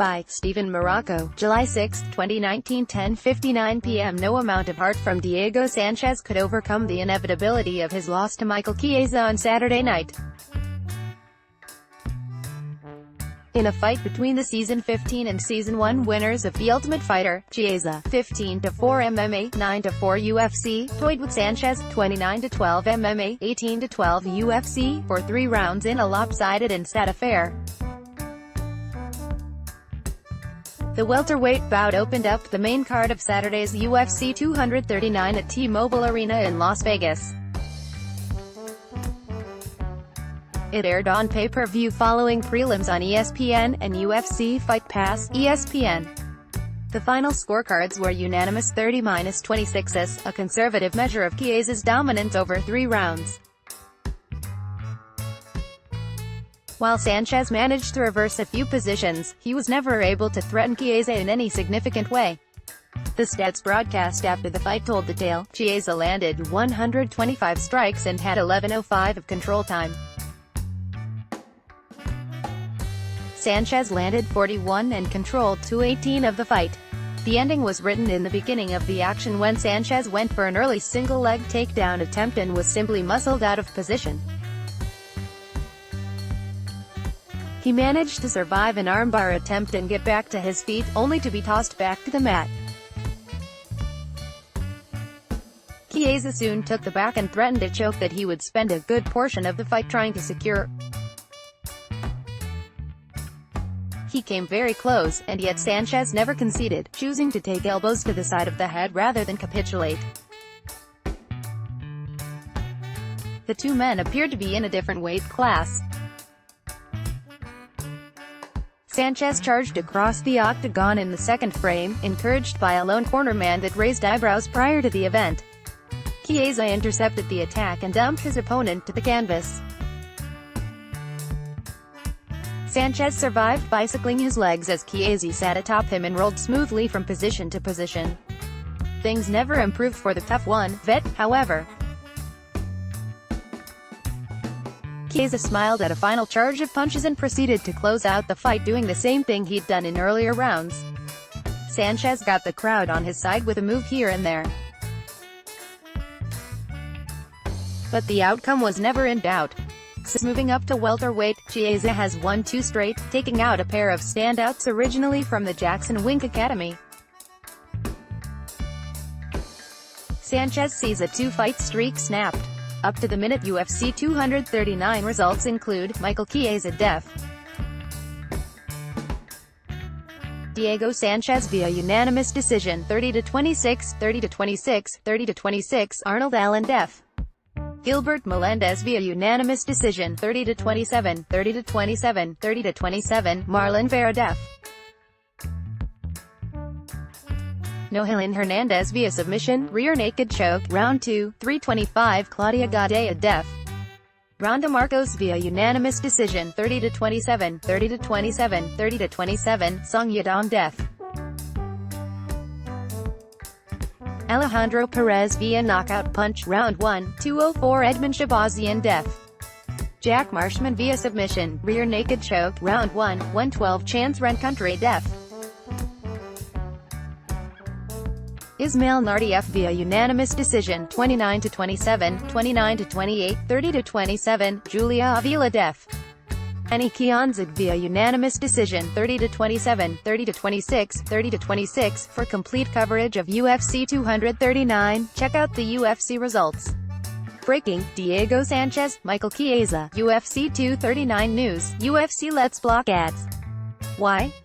by Stephen Marrocco, July 6, 2019, 10:59 p.m. No amount of heart from Diego Sanchez could overcome the inevitability of his loss to Michael Chiesa on Saturday night. In a fight between the Season 15 and Season 1 winners of The Ultimate Fighter, Chiesa, 15-4 MMA, 9-4 UFC, toyed with Sanchez, 29-12 MMA, 18-12 UFC, for 3 rounds in a lopsided and sad affair. The welterweight bout opened up the main card of Saturday's UFC 239 at T-Mobile Arena in Las Vegas. It aired on pay-per-view following prelims on ESPN and UFC Fight Pass, ESPN. The final scorecards were unanimous 30-26, a conservative measure of Chiesa's dominance over 3 rounds. While Sanchez managed to reverse a few positions, he was never able to threaten Chiesa in any significant way. The Stats broadcast after the fight told the tale. Chiesa landed 125 strikes and had 11:05 of control time. Sanchez landed 41 and controlled 2:18 of the fight. The ending was written in the beginning of the action when Sanchez went for an early single-leg takedown attempt and was simply muscled out of position. He managed to survive an armbar attempt and get back to his feet, only to be tossed back to the mat. Chiesa soon took the back and threatened a choke that he would spend a good portion of the fight trying to secure. He came very close, and yet Sanchez never conceded, choosing to take elbows to the side of the head rather than capitulate. The two men appeared to be in a different weight class. Sanchez charged across the octagon in the second frame, encouraged by a lone cornerman that raised eyebrows prior to the event. Chiesa intercepted the attack and dumped his opponent to the canvas. Sanchez survived bicycling his legs as Chiesa sat atop him and rolled smoothly from position to position. Things never improved for the tough vet, however. Chiesa smiled at a final charge of punches and proceeded to close out the fight, doing the same thing he'd done in earlier rounds. Sanchez got the crowd on his side with a move here and there. But the outcome was never in doubt. Moving up to welterweight, Chiesa has won 2 straight, taking out a pair of standouts originally from the Jackson Wink Academy. Sanchez sees a 2-fight streak snapped. Up to the minute UFC 239 results include: Michael Chiesa def. Diego Sanchez via unanimous decision, 30-26, 30-26, 30-26, Arnold Allen def. Gilbert Melendez via unanimous decision, 30-27, 30-27, 30-27, Marlon Vera def. Nohelin Hernandez via submission, rear naked choke, round 2, 3:25, Claudia Gadelha def. Ronda Marcos via unanimous decision, 30-27, 30-27, 30-27, Song Yadong def. Alejandro Perez via knockout punch, round 1, 2:04, Edmund Shabazian def. Jack Marshman via submission, rear naked choke, round 1, 1:12, Chance Rencontre def. Ismail Nardieff via unanimous decision, 29-27, 29-28, 30-27, Julia Avila def. Annie Kianzig via unanimous decision, 30-27, 30-26, 30-26. For complete coverage of UFC 239, check out the UFC results. Breaking: Diego Sanchez, Michael Chiesa, UFC 239 news, UFC Let's block ads. Why?